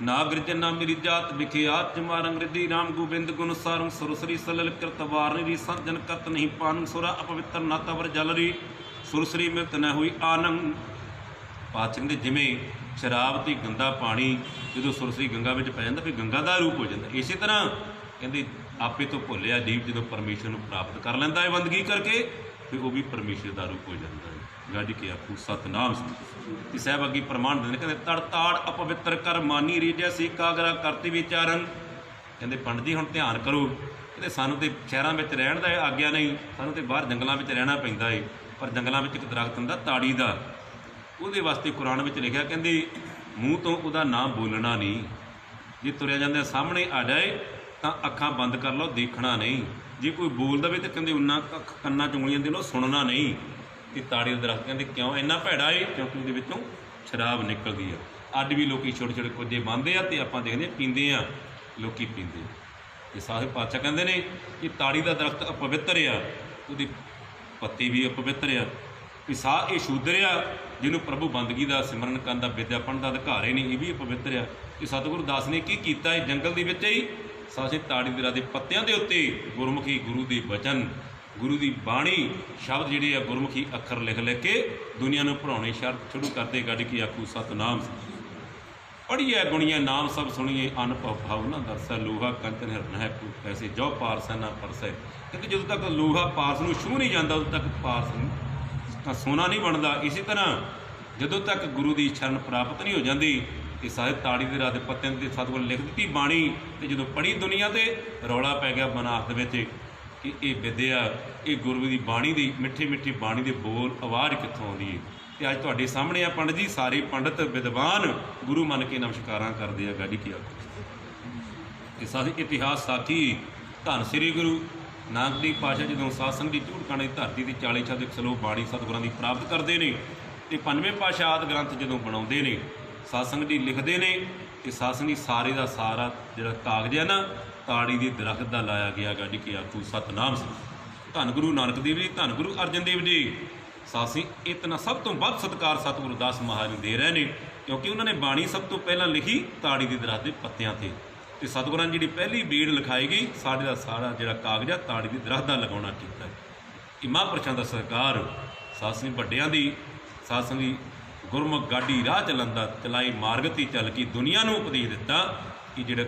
ਨਾ ਗਿਰਜਨ ਨਾ ਮੇਰੀ ਜਾਤ ਵਿਖਿਆਤ ਜਮਾਰੰਗ ਰਿਧੀ ਰਾਮ ਗੋਬਿੰਦ ਗੁਣ ਸਾਰੰਗ ਸੁਰਸਰੀ ਸਲਲ ਕਿਰਤ ਵਾਰਨੀ ਸੰਜਨ ਕਰਤ ਨਹੀਂ ਪਾਨ ਸੁਰਾ ਅਪਵਿੱਤਰ ਨਾ ਤਵਰ ਜਲਰੀ ਸੁਰਸਰੀ ਮਿਰਤ ਨਾ ਹੋਈ ਆਨੰਦ। ਪਾਤਸ਼ਾਹ ਦੇ ਜਿਵੇਂ ਸ਼ਰਾਬ ਤੇ ਗੰਦਾ ਪਾਣੀ ਜਦੋਂ ਸੁਰਸਰੀ ਗੰਗਾ ਵਿੱਚ ਪੈ ਜਾਂਦਾ ਫਿਰ ਗੰਗਾ ਦਾ ਰੂਪ ਹੋ ਜਾਂਦਾ, ਇਸੇ ਤਰ੍ਹਾਂ ਕਹਿੰਦੇ ਆਪੇ ਤੋਂ ਭੁੱਲਿਆ ਜੀਵ ਜਦੋਂ ਪਰਮੇਸ਼ਰ ਨੂੰ ਪ੍ਰਾਪਤ ਕਰ ਲੈਂਦਾ ਹੈ ਬੰਦਗੀ ਕਰਕੇ, ਫਿਰ ਉਹ ਵੀ ਪਰਮੇਸ਼ਰ ਦਾ ਰੂਪ ਹੋ ਜਾਂਦਾ ਹੈ। ਗੱਜ ਕੇ ਆਖੂ ਸਤਨਾਮ। ਤੇ ਸਾਹਿਬ ਅੱਗੇ ਪ੍ਰਮਾਣ ਦਿੰਦੇ ਨੇ, ਕਹਿੰਦੇ ਤੜ ਤਾੜ ਅਪਵਿੱਤਰ ਕਰ ਮਾਨੀ ਰੀਜੈ ਸੀ ਕਾਗਰਾ ਕਰਤੀ ਵਿਚਾਰਨ। ਕਹਿੰਦੇ ਪੰਡਤ ਜੀ ਹੁਣ ਧਿਆਨ ਕਰੋ, ਕਹਿੰਦੇ ਸਾਨੂੰ ਤੇ ਸ਼ਹਿਰਾਂ ਵਿੱਚ ਰਹਿਣ ਦਾ ਆਗਿਆ ਨਹੀਂ, ਸਾਨੂੰ ਤੇ ਬਾਹਰ ਜੰਗਲਾਂ ਵਿੱਚ ਰਹਿਣਾ ਪੈਂਦਾ ਏ। ਪਰ ਜੰਗਲਾਂ ਵਿੱਚ ਇੱਕ ਦਰਖਤ ਹੁੰਦਾ ਤਾੜੀ ਦਾ, ਉਹਦੇ ਵਾਸਤੇ ਕੁਰਾਨ ਵਿੱਚ ਲਿਖਿਆ ਕਹਿੰਦੇ ਮੂੰਹ ਤੋਂ ਉਹਦਾ ਨਾਮ ਬੋਲਣਾ ਨਹੀਂ। ਜੇ ਤੁਰਿਆ ਜਾਂਦੇ ਸਾਹਮਣੇ ਆ ਜਾਏ ਤਾਂ ਅੱਖਾਂ ਬੰਦ ਕਰ ਲਓ, ਦੇਖਣਾ ਨਹੀਂ। ਜੇ ਕੋਈ ਬੋਲ ਦੇਵੇ ਤਾਂ ਕਹਿੰਦੇ ਉਹਨਾਂ ਕੰਨਾਂ 'ਚ ਉਂਗਲੀਆਂ ਦੇ ਲਓ, ਸੁਣਨਾ ਨਹੀਂ। ਤੇ ਤਾੜੀ ਦਾ ਦਰਖਤ ਕਹਿੰਦੇ ਕਿਉਂ ਇੰਨਾ ਭੈੜਾ ਏ? ਕਿਉਂਕਿ ਉਹਦੇ ਵਿੱਚੋਂ ਸ਼ਰਾਬ ਨਿਕਲਦੀ ਆ। ਅੱਜ ਵੀ ਲੋਕ ਛੋਟੇ ਛੋਟੇ ਕੁੱਜੇ ਬੰਨ੍ਹਦੇ ਆ ਅਤੇ ਆਪਾਂ ਦੇਖਦੇ ਪੀਂਦੇ ਆ, ਲੋਕ ਪੀਂਦੇ। ਤੇ ਸਾਹਿਬ ਪਾਤਸ਼ਾਹ ਕਹਿੰਦੇ ਨੇ ਕਿ ਤਾੜੀ ਦਾ ਦਰਖਤ ਅਪਵਿੱਤਰ ਆ, ਉਹਦੀ ਪੱਤੀ ਵੀ ਅਪਵਿੱਤਰ ਆ। ਵੀ ਸਾਹ ਇਹ ਸ਼ੂਦਰ ਆ, ਜਿਹਨੂੰ ਪ੍ਰਭੂ ਬੰਦਗੀ ਦਾ ਸਿਮਰਨ ਕਰਨ ਦਾ ਵਿਦਿਆ ਪੜ੍ਹਨ ਦਾ ਅਧਿਕਾਰ ਹੀ ਨਹੀਂ, ਇਹ ਵੀ ਅਪਵਿੱਤਰ ਆ। ਕਿ ਸਤਿਗੁਰੂ ਦਾਸ ਨੇ ਕੀ ਕੀਤਾ ਹੈ ਜੰਗਲ ਦੇ ਵਿੱਚ ਹੀ ਸਾਸੇ ਤਾੜੀ ਦੇ ਦੇ ਪੱਤਿਆਂ ਦੇ ਉੱਤੇ ਗੁਰਮੁਖੀ ਗੁਰੂ ਦੇ ਬਚਨ, ਗੁਰੂ ਦੀ ਬਾਣੀ ਸ਼ਬਦ ਜਿਹੜੇ ਆ ਗੁਰਮੁਖੀ ਅੱਖਰ ਲਿਖ ਲਿਖ ਕੇ ਦੁਨੀਆ ਨੂੰ ਪੜ੍ਹਾਉਣੇ ਸ਼ੁਰੂ ਕਰਦੇ। ਗੱਡ ਕੀ ਆਖੂ ਸਤਨਾਮ। ਪੜ੍ਹੀਏ ਗੁਣੀਆਂ ਨਾਮ ਸਭ ਸੁਣੀਏ ਅਨੁਭਵ ਭਾਵ ਨਾ ਦਰਸੈ ਲੋਹਾ ਕੰਚਨ ਹਿਰਨ ਹੈ ਪੈਸੇ ਜੋ ਪਾਰਸ ਨਾ ਪਰਸੈ। ਕਿਉਂਕਿ ਜਦੋਂ ਤੱਕ ਲੋਹਾ ਪਾਰਸ ਨੂੰ ਛੂਹ ਨਹੀਂ ਜਾਂਦਾ ਉਦੋਂ ਤੱਕ ਪਾਰਸ ਸੋਨਾ ਨਹੀਂ ਬਣਦਾ। ਇਸੇ ਤਰ੍ਹਾਂ ਜਦੋਂ ਤੱਕ ਗੁਰੂ ਦੀ ਸ਼ਰਨ ਪ੍ਰਾਪਤ ਨਹੀਂ ਹੋ ਜਾਂਦੀ ਤੇ ਸਾਹਿਬ ਤਾੜੀ ਦੇ ਰਾਹ ਦੇ ਪੱਤਿਆਂ ਦੇ ਸਤਿਗੁਰ ਲਿਖ ਦਿੱਤੀ ਬਾਣੀ, ਤੇ ਜਦੋਂ ਪੜ੍ਹੀ ਦੁਨੀਆ ਤੇ ਰੌਲਾ ਪੈ ਗਿਆ ਬਨਾਰਸ ਦੇ ਵਿੱਚ ਕਿ ਇਹ ਵਿਦਿਆ, ਇਹ ਗੁਰੂ ਦੀ ਬਾਣੀ ਦੀ ਮਿੱਠੀ ਮਿੱਠੀ ਬਾਣੀ ਦੇ ਬੋਲ ਆਵਾਜ਼ ਕਿੱਥੋਂ ਆਉਂਦੀ ਹੈ। ਤੇ ਅੱਜ ਤੁਹਾਡੇ ਸਾਹਮਣੇ ਆ ਪੰਡਤ ਜੀ, ਸਾਰੇ ਪੰਡਤ ਵਿਦਵਾਨ ਗੁਰੂ ਮੰਨ ਕੇ ਨਮਸਕਾਰਾਂ ਕਰਦੇ ਆ। ਗਾਡੀ ਕੀ ਆਖੋ। ਇਹ ਸਾਰੇ ਇਤਿਹਾਸ ਸਾਖੀ ਧੰਨ ਸ੍ਰੀ ਗੁਰੂ ਨਾਨਕ ਦੇਵ ਪਾਤਸ਼ਾਹ ਜਦੋਂ ਸਾਧ ਸੰਗਤ ਦੀ ਝੂੜਖਾਨੇ ਦੀ ਧਰਤੀ ਦੀ 40 ਸ਼ਬਦ 1 ਸਲੋਕ ਬਾਣੀ ਸਤਿਗੁਰਾਂ ਦੀ ਪ੍ਰਾਪਤ ਕਰਦੇ ਨੇ ਤੇ 95 ਪਾਤਸ਼ਾਹ ਆਦਿ ਗ੍ਰੰਥ ਜਦੋਂ ਬਣਾਉਂਦੇ ਨੇ ਸਾਧ ਸੰਗਤ ਦੀ ਲਿਖਦੇ ਨੇ ਤੇ ਸਾਧ ਸੰਗਤ ਦੀ ਸਾਰੇ ਦਾ ਸਾਰਾ ਜਿਹੜਾ ਕਾਗਜ਼ ਹੈ ਨਾ ਤਾੜੀ ਦੇ ਦਰਖਤ ਦਾ ਲਾਇਆ ਗਿਆ। ਗਾਡੀ ਕੀ ਆਖੂ ਸਤਨਾਮ। ਧੰਨ ਗੁਰੂ ਨਾਨਕ ਦੇਵ ਜੀ, ਧੰਨ ਗੁਰੂ ਅਰਜਨ ਦੇਵ ਜੀ। ਸਾਸੀ ਇਤਨਾ ਸਭ ਤੋਂ ਵੱਧ ਸਤਿਕਾਰ ਸਤਿਗੁਰੂ ਦਾਸ ਮਹਾਰਾਜ ਨੂੰ ਦੇ ਰਹੇ ਨੇ, ਕਿਉਂਕਿ ਉਹਨਾਂ ਨੇ ਬਾਣੀ ਸਭ ਤੋਂ ਪਹਿਲਾਂ ਲਿਖੀ ਤਾੜੀ ਦੇ ਦਰਖਤ ਦੇ ਪੱਤਿਆਂ 'ਤੇ। ਤੇ ਸਤਿਗੁਰਾਂ ਜਿਹੜੀ ਪਹਿਲੀ ਬੀੜ ਲਿਖਾਈ ਗਈ ਸਾਡੇ ਦਾ ਸਾਰਾ ਜਿਹੜਾ ਕਾਗਜ਼ ਆ ਤਾੜੀ ਦੇ ਦਰਖਤ ਦਾ ਲਗਾਉਣਾ ਕੀਤਾ। ਇਹ ਮਹਾਂਪੁਰਸ਼ਾਂ ਦਾ ਸਤਿਕਾਰ ਸਾਸੀ ਵੱਡਿਆਂ ਦੀ ਸਾਸੀ ਗੁਰਮੁਖ ਗਾਡੀ ਰਾਹ ਚੱਲਣ ਦਾ ਚਲਾਈ ਮਾਰਗ 'ਤੇ ਚੱਲ ਕੇ ਦੁਨੀਆ ਨੂੰ ਉਪਦੇਸ਼ ਦਿੱਤਾ ਕਿ ਜਿਹੜਾ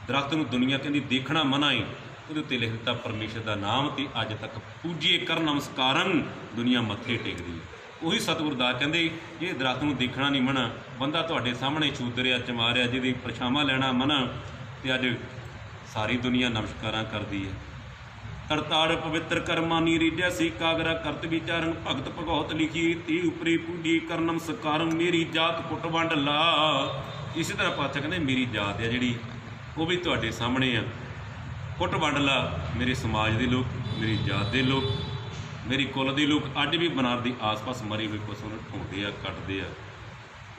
ਦਰਖਤ ਨੂੰ ਦੁਨੀਆ ਕਹਿੰਦੀ ਦੇਖਣਾ ਮਨਾ ਹੀ, ਉਹਦੇ ਉੱਤੇ ਲਿਖ ਦਿੱਤਾ ਪਰਮੇਸ਼ਰ ਦਾ ਨਾਮ ਤੇ ਅੱਜ ਤੱਕ ਪੂਜੀਏ ਕਰ ਨਮਸਕਾਰਨ ਦੁਨੀਆ ਮੱਥੇ ਟੇਕਦੀ। ਉਹੀ ਸਤਿਗੁਰੂ ਦਾਸ ਕਹਿੰਦੇ ਇਹ ਦਰਖਤ ਨੂੰ ਦੇਖਣਾ ਨਹੀਂ ਮਨਾ, ਬੰਦਾ ਤੁਹਾਡੇ ਸਾਹਮਣੇ ਛੂਦਰਿਆ ਚਮਾਰਿਆ ਜਿਹਦੀ ਪਰਛਾਵਾਂ ਲੈਣਾ ਮਨਾ, ਤੇ ਅੱਜ ਸਾਰੀ ਦੁਨੀਆ ਨਮਸਕਾਰਾਂ ਕਰਦੀ ਹੈ। ਕਰਤਾੜ ਪਵਿੱਤਰ ਕਰਮਾਨੀ ਰੀਜੈ ਸੀ ਕਾਗਰਾ ਕਰਤ ਵਿਚਾਰਨ ਭਗਤ ਭਗਉਤ ਲਿਖੀ ਤੀ ਉਪਰੀ ਪੂਜੀ ਕਰ ਨਮਸਕਾਰੰ ਮੇਰੀ ਜਾਤ ਕੁੱਟ ਵੰਡ ਲਾ। ਇਸੇ ਤਰ੍ਹਾਂ ਪਾਤਸ਼ਾਹ ਕਹਿੰਦੇ ਮੇਰੀ ਜਾਤ ਹੈ ਜਿਹੜੀ ਉਹ ਵੀ ਤੁਹਾਡੇ ਸਾਹਮਣੇ ਆ, ਕੁੱਟ ਵੰਡ ਲਾ। ਮੇਰੇ ਸਮਾਜ ਦੇ ਲੋਕ, ਮੇਰੀ ਜਾਤ ਦੇ ਲੋਕ, ਮੇਰੀ ਕੁੱਲ ਦੇ ਲੋਕ ਅੱਜ ਵੀ ਬਨਾਰਸ ਦੀ ਆਸ-ਪਾਸ ਮਰੇ ਹੋਏ ਪਸ਼ੂ ਨੂੰ ਢੋਂਦੇ ਆ, ਕੱਟਦੇ ਆ।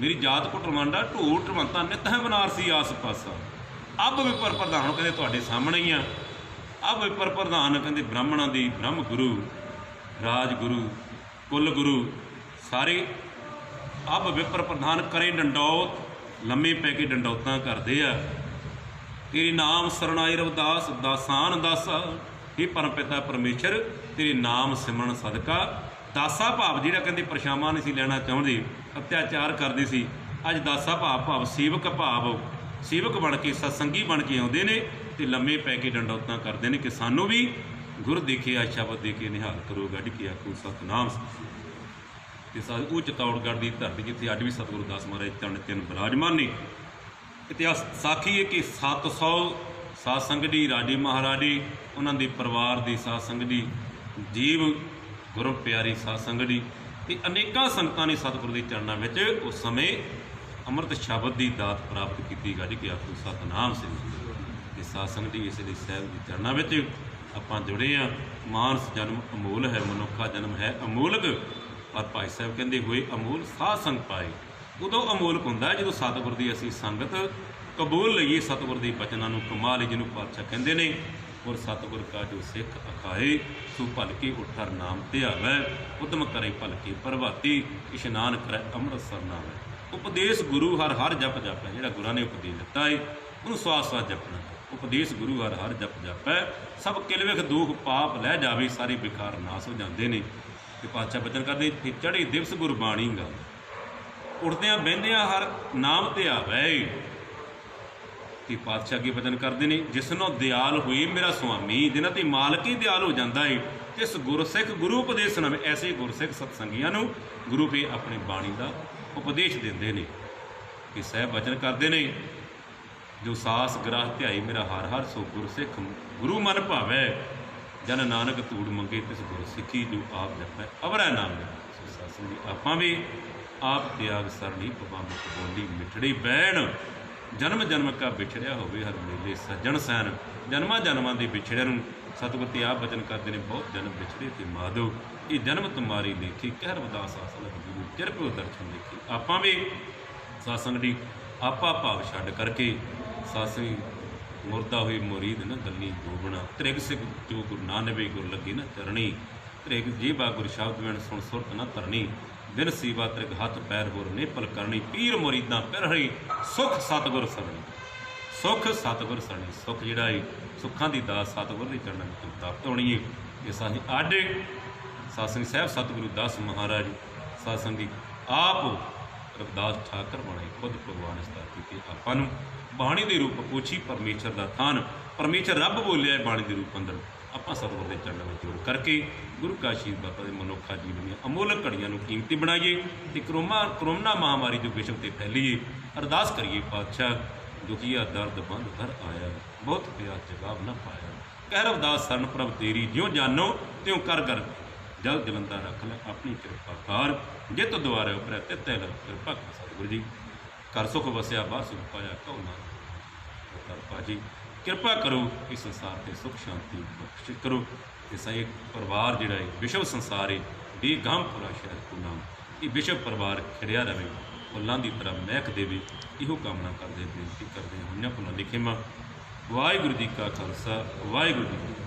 ਮੇਰੀ ਜਾਤ ਕੁੱਟ ਵੰਡਾ ਢੋਲ ਢਵੰਤਾ ਨਿਤ ਹੈ ਬਨਾਰਸੀ ਆਸ-ਪਾਸਾ। ਅੱਬ ਵਿਪਰ ਪ੍ਰਧਾਨ ਕਹਿੰਦੇ ਤੁਹਾਡੇ ਸਾਹਮਣੇ ਹੀ ਆ। ਅੱਬ ਵਿਪਰ ਪ੍ਰਧਾਨ ਕਹਿੰਦੇ ਬ੍ਰਾਹਮਣਾਂ ਦੀ ਬ੍ਰਹਮ ਗੁਰੂ, ਰਾਜ ਗੁਰੂ, ਕੁੱਲ ਗੁਰੂ ਸਾਰੇ ਅੱਬ ਵਿਪਰ ਪ੍ਰਧਾਨ ਕਰੇ ਡੰਡੌਤ, ਲੰਮੇ ਪੈ ਕੇ ਡੰਡੌਤਾਂ ਕਰਦੇ ਆ। ਤੇਰੇ ਨਾਮ ਸਰਣਾਈ ਰਵਿਦਾਸ ਦਾਸਾਨ ਦਾਸਾ। ਇਹ ਪਰਮ ਪਿਤਾ ਪਰਮੇਸ਼ਰ ਤੇਰੇ ਨਾਮ ਸਿਮਰਨ ਸਦਕਾ ਦਾਸਾ ਭਾਵ ਜਿਹੜਾ ਕਹਿੰਦੇ ਪਰਛਾਵਾਂ ਨਹੀਂ ਸੀ ਲੈਣਾ ਚਾਹੁੰਦੇ, ਅਤਿਆਚਾਰ ਕਰਦੇ ਸੀ, ਅੱਜ ਦਾਸਾ ਭਾਵ ਸੇਵਕ ਭਾਵ ਸੇਵਕ ਬਣ ਕੇ ਸਤਸੰਗੀ ਬਣ ਕੇ ਆਉਂਦੇ ਨੇ ਤੇ ਲੰਮੇ ਪੈ ਕੇ ਡੰਡੌਤਾਂ ਕਰਦੇ ਨੇ ਕਿ ਸਾਨੂੰ ਵੀ ਗੁਰ ਦੇਖਿਆ ਸ਼ਬਦ ਦੇ ਕੇ ਨਿਹਾਲ ਕਰੋ ਗੱਡ ਕੇ ਆਖੋ ਸਤਨਾਮ। ਤੇ ਉਹ ਚਿਤੌੜਗੜ੍ਹ ਦੀ ਧਰਤੀ ਜਿੱਥੇ ਅੱਜ ਵੀ ਸਤਿਗੁਰੂ ਦਾਸ ਮਹਾਰਾਜ ਤਿੰਨ ਬਿਰਾਜਮਾਨ ਨੇ। ਇਤਿਹਾਸ ਸਾਖੀ ਹੈ ਕਿ 700 ਸਾਧ ਸੰਗਤ ਦੀ ਰਾਜੇ ਮਹਾਰਾਜੇ ਉਹਨਾਂ ਦੇ ਪਰਿਵਾਰ ਦੀ ਸਾਧ ਸੰਗਤ ਦੀ ਜੀਵ ਗੁਰੂ ਪਿਆਰੀ ਸਾਧ ਸੰਗਤ ਦੀ ਤੇ ਅਨੇਕਾਂ ਸੰਗਤਾਂ ਨੇ ਸਤਿਗੁਰੂ ਦੇ ਚਰਨਾਂ ਵਿੱਚ ਉਸ ਸਮੇਂ ਅੰਮ੍ਰਿਤ ਸ਼ਬਦ ਦੀ ਦਾਤ ਪ੍ਰਾਪਤ ਕੀਤੀ। ਗੱਜ ਕੇ ਆਖੋ ਸਤਨਾਮ ਸਿੰਘ ਤੇ ਸਾਧ ਸੰਗਤ ਦੀ ਇਸ ਲਈ ਸਾਹਿਬ ਦੇ ਚਰਨਾਂ ਵਿੱਚ ਆਪਾਂ ਜੁੜੇ ਹਾਂ। ਮਾਨਸ ਜਨਮ ਅਮੋਲ ਹੈ, ਮਨੁੱਖਾ ਜਨਮ ਹੈ ਅਮੋਲਕ, ਪਰ ਭਾਈ ਸਾਹਿਬ ਕਹਿੰਦੇ ਹੋਏ ਅਮੋਲ ਸਾਧ ਸੰਗ ਪਾਏ। ਉਦੋਂ ਅਮੋਲਕ ਹੁੰਦਾ ਜਦੋਂ ਸਤਿਗੁਰ ਦੀ ਅਸੀਂ ਸੰਗਤ ਕਬੂਲ ਲਈਏ, ਸਤਿਗੁਰ ਦੇ ਬਚਨਾਂ ਨੂੰ ਕਮਾ ਲਈ, ਜਿਹਨੂੰ ਪਾਤਸ਼ਾਹ ਕਹਿੰਦੇ ਨੇ ਔਰ ਸਤਿਗੁਰ ਕਾ ਜੋ ਸਿੱਖ ਅਖਾਏ ਸੋ ਭਲਕੇ ਉਠਰ ਨਾਮ ਧਿਆਵੈ, ਉਦਮ ਕਰੇ ਭਲਕੇ ਪ੍ਰਭਾਤੀ, ਇਸ਼ਨਾਨ ਕਰੇ ਅੰਮ੍ਰਿਤਸਰ ਨਾਮੈ। ਉਪਦੇਸ਼ ਗੁਰੂ ਹਰ ਹਰ ਜਪ ਜਾਪੈ, ਜਿਹੜਾ ਗੁਰਾਂ ਨੇ ਉਪਦੇਸ਼ ਦਿੱਤਾ ਹੈ ਉਹਨੂੰ ਸਵਾਸ ਸਵਾਸ ਜਪਣਾ। ਉਪਦੇਸ਼ ਗੁਰੂ ਹਰ ਹਰ ਜਪ ਜਾਪੈ, ਸਭ ਕਿਲਵੇਖ ਦੁਖ ਪਾਪ ਲੈ ਜਾਵੇ, ਸਾਰੇ ਵਿਕਾਰ ਨਾਸ ਹੋ ਜਾਂਦੇ ਨੇ। ਤੇ ਪਾਤਸ਼ਾਹ ਬਚਨ ਕਰਦੇ ਫਿਰ ਚੜ੍ਹੇ ਦਿਵਸ ਗੁਰਬਾਣੀ ਗਾ, ਉੱਠਦਿਆਂ ਬਹਿੰਦਿਆਂ ਹਰ ਨਾਮ ਧਿਆਵੈ। ਤੇ ਪਾਤਸ਼ਾਹ ਅੱਗੇ ਬਚਨ ਕਰਦੇ ਨੇ ਜਿਸਨੋਂ ਦਿਆਲ ਹੋਏ ਮੇਰਾ ਸੁਆਮੀ, ਜਿਹਨਾਂ ਤੇ ਮਾਲਕ ਹੀ ਦਿਆਲ ਹੋ ਜਾਂਦਾ ਹੈ। ਇਸ ਗੁਰਸਿੱਖ ਗੁਰੂ ਉਪਦੇਸ਼ ਨਵੇਂ, ਐਸੇ ਗੁਰਸਿੱਖ ਸਤਸੰਗੀਆਂ ਨੂੰ ਗੁਰੂ ਵੀ ਆਪਣੀ ਬਾਣੀ ਦਾ ਉਪਦੇਸ਼ ਦਿੰਦੇ ਨੇ। ਕਿ ਸਾਹਿਬ ਬਚਨ ਕਰਦੇ ਨੇ ਜੋ ਸਾਸ ਗ੍ਰਾਹ ਧਿਆਈ ਮੇਰਾ ਹਰ ਹਰ ਸੋ ਗੁਰਸਿੱਖ ਗੁਰੂ ਮਨ ਭਾਵੈ, ਜਨ ਨਾਨਕ ਧੂੜ ਮੰਗੇ ਤਿਸ ਗੁਰ ਸਿੱਖੀ ਜੋ ਆਪ ਜਪੈ ਅਵਰੈ ਨਾਮ ਸੋ ਸਾਸਨ ਦੀ। ਆਪਾਂ ਵੀ ਆਪ ਤਿਆਗ ਸਰਣੀ ਪਵਾ ਮੁਖ ਬੋਲੀ ਮਿਠੜੀ ਬੈਣ, ਜਨਮ ਜਨਮ ਕਾ ਵਿਛੜਿਆ ਹੋਵੇ ਹਰ ਮੇਲੇ ਸੱਜਣ ਸੈਨ। ਜਨਮਾਂ ਜਨਮਾਂ ਦੇ ਵਿਛੜਿਆਂ ਨੂੰ ਸਤਿਗੁਰ ਤੇ ਆਪ ਬਚਨ ਕਰਦੇ ਨੇ ਬਹੁਤ ਜਨਮ ਵਿਛੜੇ ਤੇ ਮਾਧੋ, ਇਹ ਜਨਮ ਤੁਮਾਰੀ ਲੇਖੀ ਕਹਿ ਰਵਿਦਾਸ ਆਸਲ ਗੁਰੂ ਚਿਰਪਿਓ ਦਰਸ਼ਨ ਦੇਖੀ। ਆਪਾਂ ਵੀ ਸਤਸੰਗ ਦੀ ਆਪਾ ਭਾਵ ਛੱਡ ਕਰਕੇ ਸਾਸੀ ਮੁਰਦਾ ਹੋਈ ਮੁਰੀਦ ਨਾ ਗੱਲੀ ਗੋਬਣਾ, ਤ੍ਰਿਗ ਸਿੱਖ ਜੋ ਗੁਰੂ ਨਾਨਕ ਵੇ ਗੁਰ ਲੱਗੀ ਨਾ ਚਰਣੀ, ਤ੍ਰਿਗ ਜੀਵਾ ਗੁਰ ਸ਼ਬਦ ਵੈਣ ਸੁਣ ਸੁਰਤ ਨਾ ਧਰਨੀ, ਬਿਨ ਸੀਵਾ ਤ੍ਰਿਗ ਹੱਥ ਪੈਰ ਹੋਰ ਨੇਪਲ ਕਰਨੀ, ਪੀਰ ਮੁਰੀਦਾਂ ਪਿਰਹੀ ਸੁਖ ਸਤਿਗੁਰ ਸਰਣੀ। ਸੁਖ ਸਤਿਗੁਰ ਸਰਣੀ, ਸੁਖ ਜਿਹੜਾ ਹੈ ਸੁੱਖਾਂ ਦੀ ਦਾਤ ਸਤਿਗੁਰ ਦੇ ਚਰਨਾਂ ਵਿੱਚ ਪ੍ਰਾਪਤ ਹੋਣੀ ਹੈ। ਇਹ ਸਾਡੀ ਆਡੇ ਸਾਸੰਗ ਸਾਹਿਬ ਸਤਿਗੁਰੂ ਦਾਸ ਮਹਾਰਾਜ ਸਾਸੰਗੀ ਆਪ ਰਵਿਦਾਸ ਠਾਕਰ ਬਣੇ, ਖੁਦ ਭਗਵਾਨ ਸਥਾਪਿਤ ਕੀਤੀ। ਆਪਾਂ ਨੂੰ ਬਾਣੀ ਦੇ ਰੂਪ ਪੁੱਛੀ ਪਰਮੇਸ਼ਰ ਦਾ ਥਾਨ, ਪਰਮੇਸ਼ਰ ਰੱਬ ਬੋਲਿਆ ਬਾਣੀ ਦੇ ਰੂਪ ਅੰਦਰ। ਆਪਾਂ ਸਤਿਗੁਰ ਦੇ ਚਰਨਾਂ ਵਿੱਚ ਜੋੜ ਕਰਕੇ ਗੁਰੂ ਕਾ ਆਸ਼ੀਰਵਾਦ ਦੇ ਮਨੁੱਖਾ ਜੀਵਨ ਦੀਆਂ ਅਮੋਲਕ ਘੜੀਆਂ ਨੂੰ ਕੀਮਤੀ ਬਣਾਈਏ ਤੇ ਕਰੋਨਾ ਮਹਾਮਾਰੀ ਜੋ ਵਿਸ਼ਵ 'ਤੇ ਫੈਲੀਏ। ਅਰਦਾਸ ਕਰੀਏ ਪਾਤਸ਼ਾਹ ਦੁਖੀਆ ਦਰਦ ਬੰਦ ਕਰ ਆਇਆ, ਬਹੁਤ ਪਿਆ ਜਵਾਬ ਨਾ ਪਾਇਆ। ਕਹਿ ਰਵਿਦਾਸ ਸਰਨ ਪ੍ਰਭ ਤੇਰੀ, ਜਿਉਂ ਜਾਨੋ ਤਿਉਂ ਕਰ ਕਰ, ਜਲ ਜਲੰਦਾ ਰੱਖ ਲੈ ਆਪਣੀ ਕਿਰਪਾ ਕਾਰ, ਜਿੱਤ ਦੁਆਰੇ ਉਪਰੈ ਤਿੱਤੈ ਲਗ ਕਿਰਪਾ ਕਰ। ਸਤਿਗੁਰੂ ਜੀ ਘਰ ਸੁਖ ਵਸਿਆ ਬਾਹਰ ਸੁਖ ਪਾਇਆ, ਕਹੋ ਨਾ ਕਰ ਭਾਜੀ ਕਿਰਪਾ ਕਰੋ, ਇਸ ਸੰਸਾਰ 'ਤੇ ਸੁਖ ਸ਼ਾਂਤੀ ਬਖਸ਼ ਕਰੋ। ਤੇ ਸਹੀ ਪਰਿਵਾਰ ਜਿਹੜਾ ਹੈ ਵਿਸ਼ਵ ਸੰਸਾਰ ਹੈ ਬੇਗਾਮਪੁਰਾ ਸ਼ਹਿਰ ਪੂਨਾ, ਇਹ ਵਿਸ਼ਵ ਪਰਿਵਾਰ ਖਿੜਿਆ ਰਹੇ, ਫੁੱਲਾਂ ਦੀ ਤਰ੍ਹਾਂ ਮਹਿਕ ਦੇਵੇ, ਇਹੋ ਕਾਮਨਾ ਕਰਦੇ ਬੇਨਤੀ ਕਰਦੇ ਹਾਂ। ਉਹਨਾਂ ਭੁੱਲਾਂ ਲਿਖੇ ਮਾ। ਵਾਹਿਗੁਰੂ ਜੀ ਕਾ ਖਾਲਸਾ, ਵਾਹਿਗੁਰੂ ਜੀ ਕੀ ਫਤਿਹ।